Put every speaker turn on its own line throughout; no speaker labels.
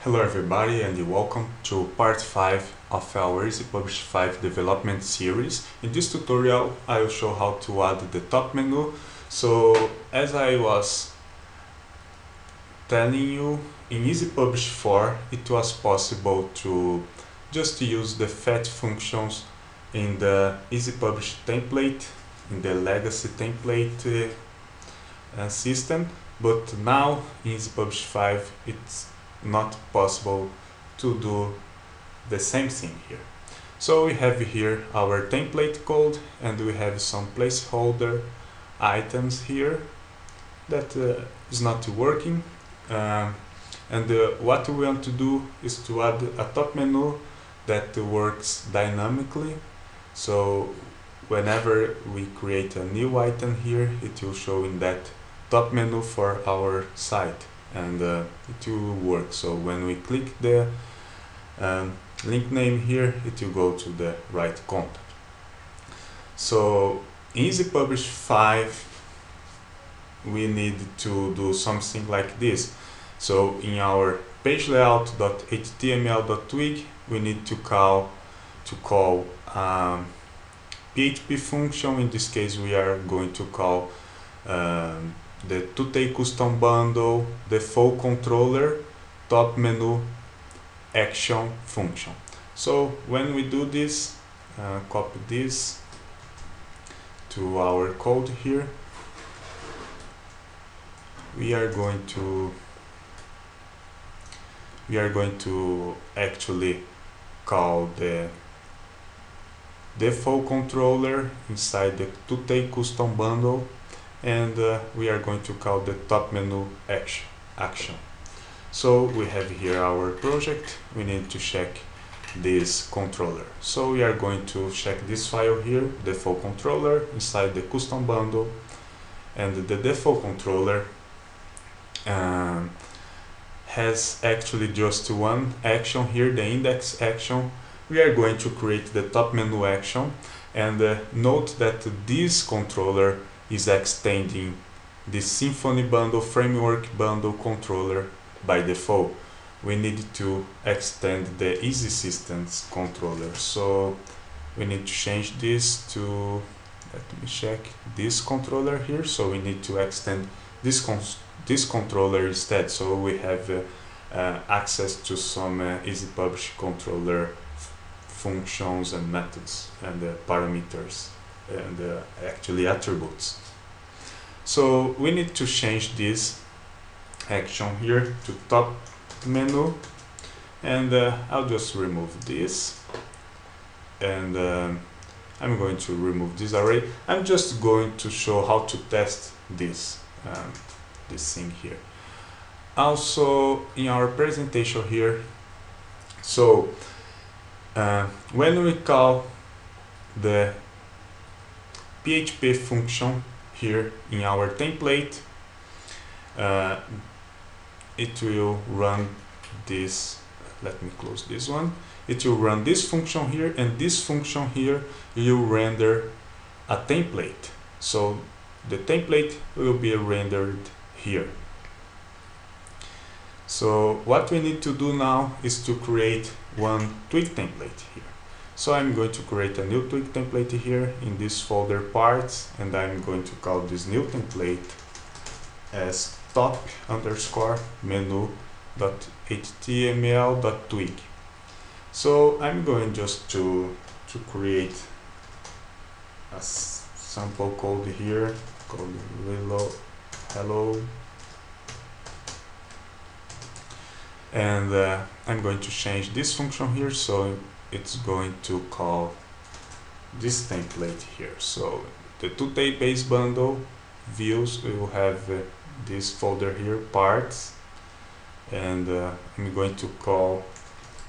Hello everybody and welcome to part 5 of our ezpublish 5 development series. In this tutorial I will show how to add the top menu. So as I was telling you, in ezpublish 4 it was possible to just use the fetch functions in the ezpublish template, in the legacy template system, but now in ezpublish 5 it's not possible to do the same thing here. So we have here our template code and we have some placeholder items here that is not working, what we want to do is to add a top menu that works dynamically. So whenever we create a new item here, it will show in that top menu for our site, and it will work. So when we click the link name here, it will go to the right content. So in ezpublish 5 we need to do something like this. So in our page layout.html.twig we need to call PHP function. In this case we are going to call the twig custom bundle default controller top menu action function. So when we do this, copy this to our code here, we are going to actually call the default controller inside the twig custom bundle, and we are going to call the top menu action. So we have here our project. We need to check this controller. So we are going to check this file here, default controller, inside the custom bundle, and the default controller has actually just one action here, the index action. We are going to create the top menu action, and note that this controller is extending the Symfony bundle framework bundle controller by default. We need to extend the Easy Systems controller, so we need to change this to, let me check, this controller here. So we need to extend this controller instead, so we have access to some ezpublish controller functions and methods and parameters and actually attributes. So we need to change this action here to top menu, and I'll just remove this, and I'm going to remove this array. I'm just going to show how to test this this thing here. Also in our presentation here, so when we call the PHP function here in our template, it will run this. Let me close this one. It will run this function here, and this function here will render a template. So the template will be rendered here. So what we need to do now is to create one twig template here. So I'm going to create a new twig template here in this folder parts, and I'm going to call this new template as top_menu.html.twig. So I'm going just to create a sample code here called hello, and I'm going to change this function here, so it's going to call this template here. So the twig base bundle views will have this folder here, parts, and I'm going to call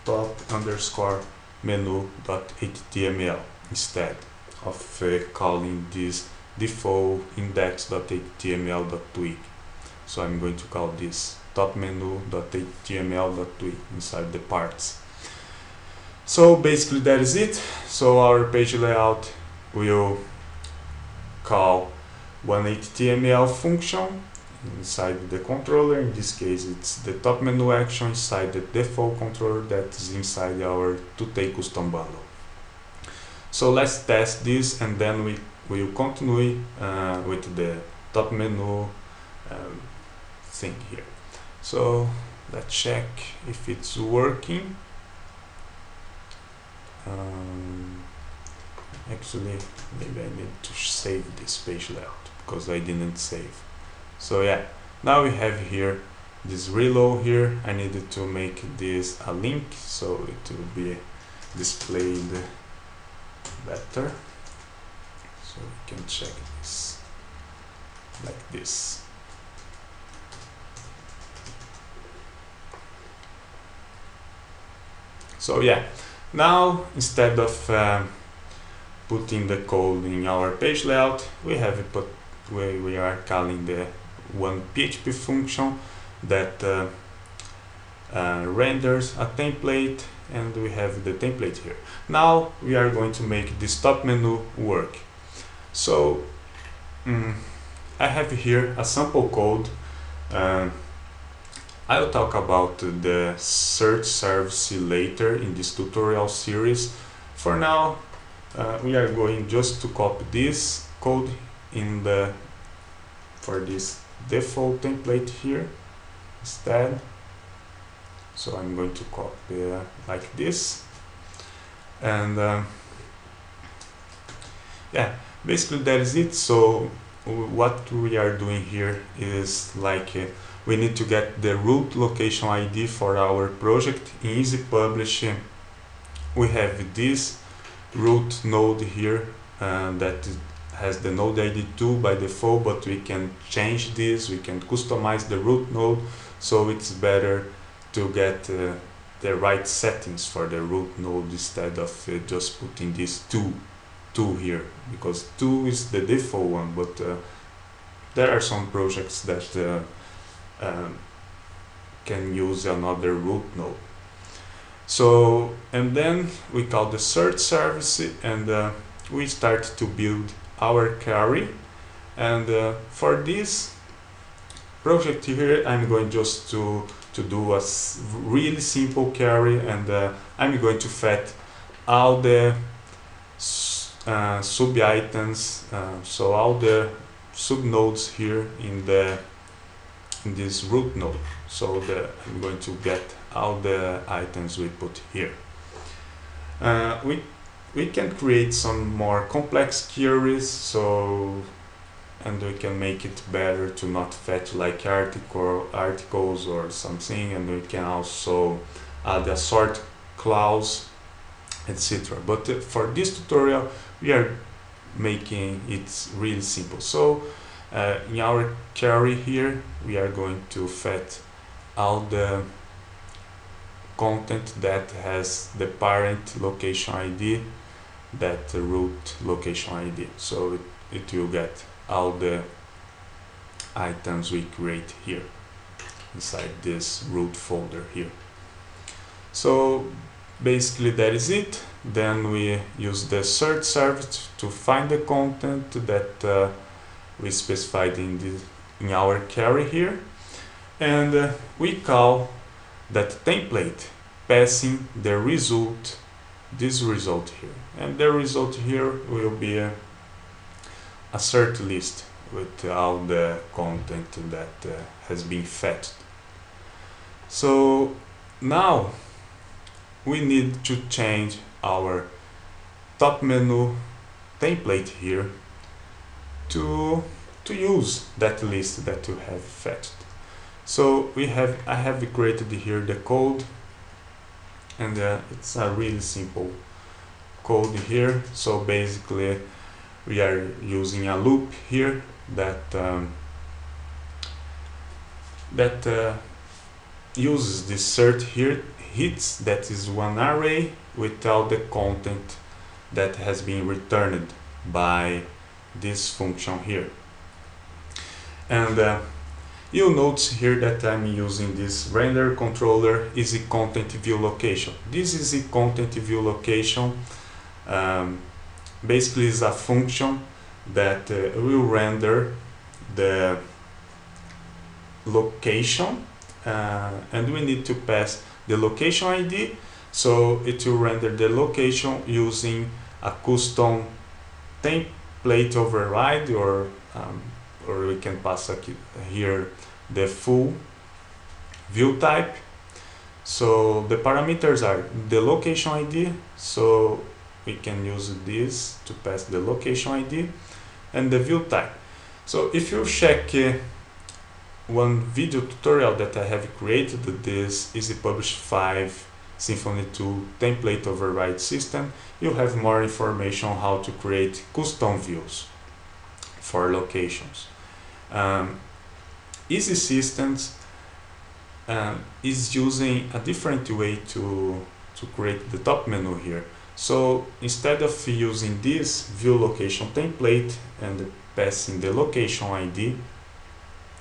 top_menu.html instead of calling this default index.html.twig. So I'm going to call this top menu.html.twig inside the parts. So basically that is it. So our page layout will call one HTML function inside the controller. In this case, it's the top menu action inside the default controller that is inside our to-take custom bundle. So let's test this, and then we will continue with the top menu thing here. So let's check if it's working. Actually, maybe I need to save this page layout because I didn't save. So yeah, now we have here this reload here. I needed to make this a link so it will be displayed better. So we can check this like this. So yeah, now instead of putting the code in our page layout, we have it put where we are calling the one PHP function that renders a template, and we have the template here. Now we are going to make this top menu work. So I have here a sample code. I'll talk about the search service later in this tutorial series. For now, we are going just to copy this code in for this default template here instead. So I'm going to copy like this, and yeah, basically that is it. So what we are doing here is like we need to get the root location ID for our project. In ezpublish we have this root node here that has the node ID 2 by default, but we can change this, we can customize the root node, so it's better to get the right settings for the root node instead of just putting this 2 here, because 2 is the default one, but there are some projects that can use another root node. So, and then we call the search service, and we start to build our query. And for this project here, I'm going just to do a really simple query, and I'm going to fetch all the sub items, so all the sub nodes here in this root node. So I'm going to get all the items we put here. We can create some more complex queries, so, and we can make it better to not fetch like articles or something, and we can also add a sort clause, etc. But for this tutorial we are making it really simple. So in our query here we are going to fetch all the content that has the parent location ID, that root location ID. So it will get all the items we create here inside this root folder here. So basically that is it. Then we use the search service to find the content that we specified in our query here, and we call that template passing the result, this result here, and the result here will be a search list with all the content that has been fetched. So now we need to change our top menu template here to use that list that you have fetched. So I have created here the code, and it's a really simple code here. So basically we are using a loop here that uses this search here hits, that is one array with all the content that has been returned by this function here. And you'll notice here that I'm using this render controller ezContentViewLocation. This ezContentViewLocation basically is a function that will render the location, and we need to pass the location ID, so it will render the location using a custom template override, or we can pass here the full view type. So the parameters are the location ID, so we can use this to pass the location ID, and the view type. So if you check one video tutorial that I have created, this ezpublish 5 Symfony 2 template override system, you have more information on how to create custom views for locations. Easy Systems is using a different way to create the top menu here. So instead of using this view location template and passing the location ID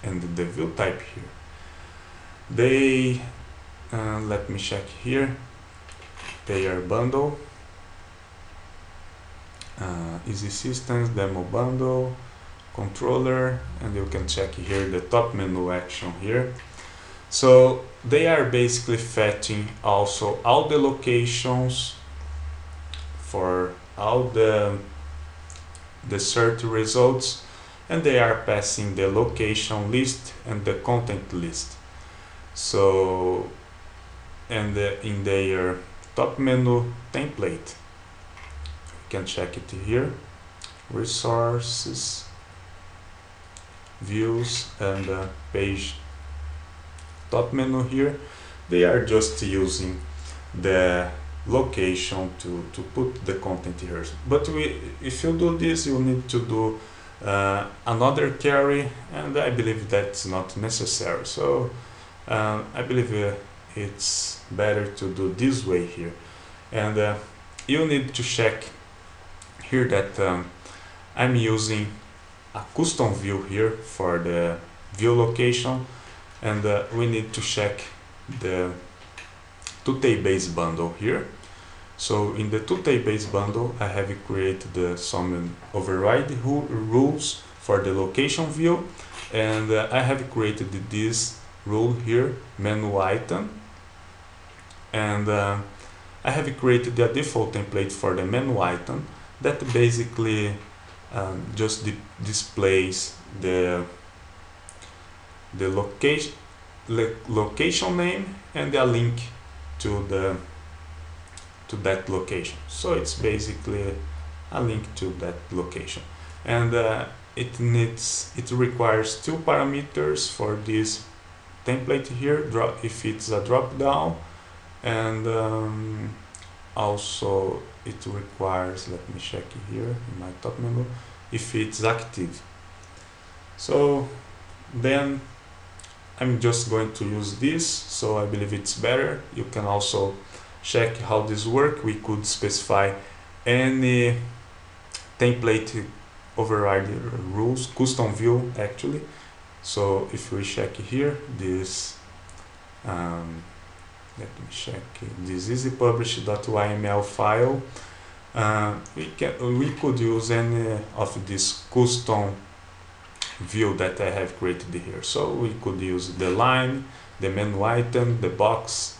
and the view type here, they let me check here, they are bundle, Easy Systems demo bundle controller, and you can check here the top menu action here. So they are basically fetching also all the locations for all the search results, and they are passing the location list and the content list. So, and in their top menu template, you can check it here, resources, views, and page top menu here, they are just using the location to put the content here. But if you do this, you need to do another carry, and I believe that's not necessary. So I believe it's better to do this way here. And you need to check here that I'm using a custom view here for the view location, and we need to check the two-base bundle here. So in the two-base bundle, I have created some override rules for the location view, and I have created this rule here, menu item, and I have created the default template for the menu item that basically just displays the location name and a link to that location. So it's basically a link to that location, and it requires two parameters for this template here, if it's a drop down, and also it requires, let me check here in my top menu, if it's active. So then I'm just going to use this, so I believe it's better. You can also check how this works. We could specify any template override rules, custom view actually. So if we check here this, let me check this ezpublish.yml file, we could use any of this custom view that I have created here. So we could use the line, the menu item, the box,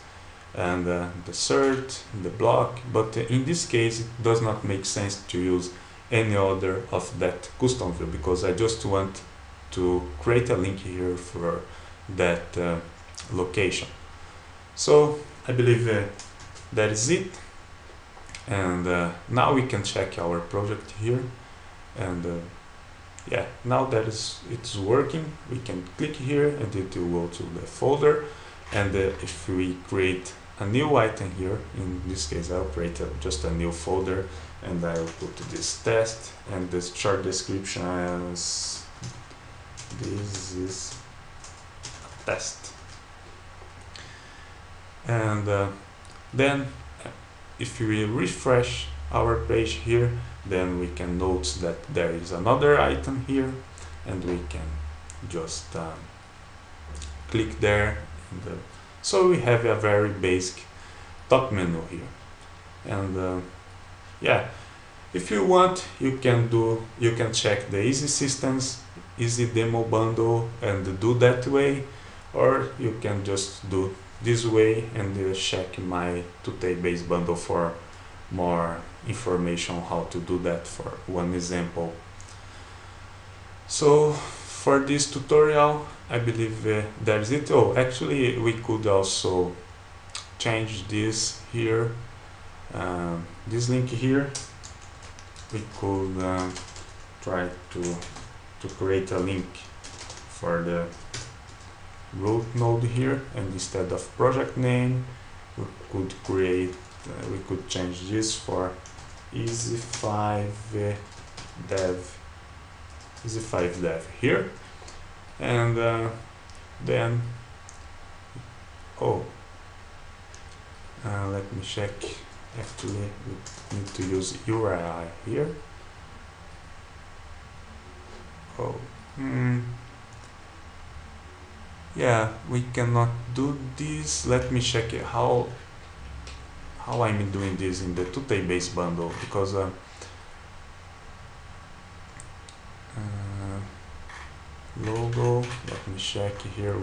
and the cert, the block, but in this case it does not make sense to use any other of that custom view, because I just want to create a link here for that location. So I believe that is it, and now we can check our project here, and yeah, now that it's working, we can click here and it will go to the folder, and if we create a new item here, in this case I'll create just a new folder, and I'll put this test and this short description as this is a test. And then if we refresh our page here, then we can note that there is another item here, and we can just click there, and so we have a very basic top menu here. And yeah, if you want, you can check the Easy Systems easy demo bundle and do that way, or you can just do this way and check my Tutei-based bundle for more information on how to do that for one example. So for this tutorial, I believe that's it. Oh, actually we could also change this here, this link here. We could try to create a link for the root node here, and instead of project name we could create we could change this for ez5dev here, and then let me check. Actually we need to use URI here. Yeah, we cannot do this. Let me check how I'm doing this in the Tutei-based bundle, because logo, let me check here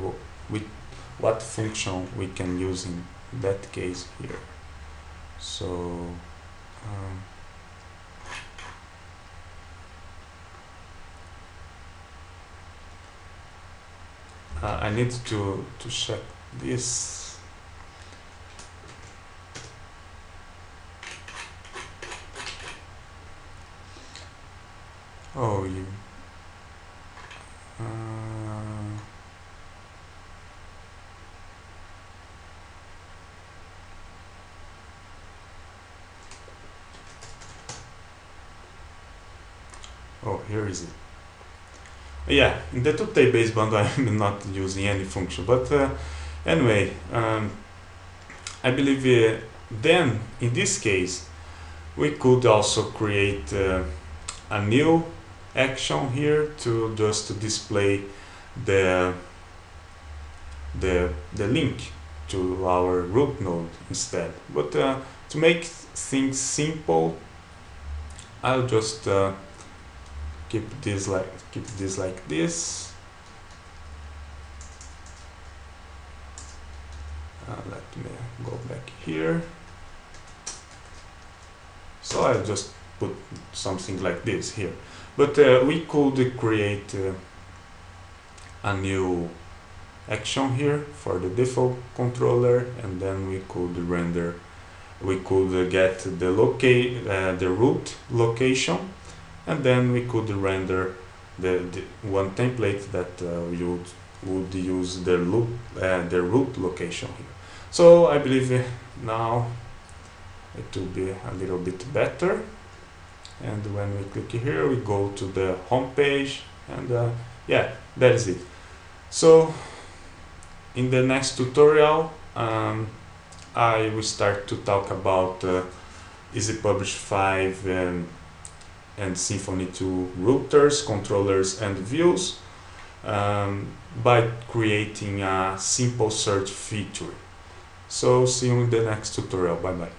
with what function we can use in that case here. So I need to check this. Oh, you oh, here is it. Yeah, in the Tutei-based bundle I'm not using any function, but anyway, I believe then in this case we could also create a new action here to just display the link to our root node instead. But to make things simple, I'll just keep this like this. Let me go back here. So I'll just put something like this here. But we could create a new action here for the default controller, and then we could render. We could get the root location, and then we could render the one template that would use the root location here. So I believe now it will be a little bit better. And when we click here, we go to the home page, and yeah, that is it. So in the next tutorial, I will start to talk about ezpublish 5 and Symfony 2 routers, controllers, and views by creating a simple search feature. So see you in the next tutorial. Bye bye.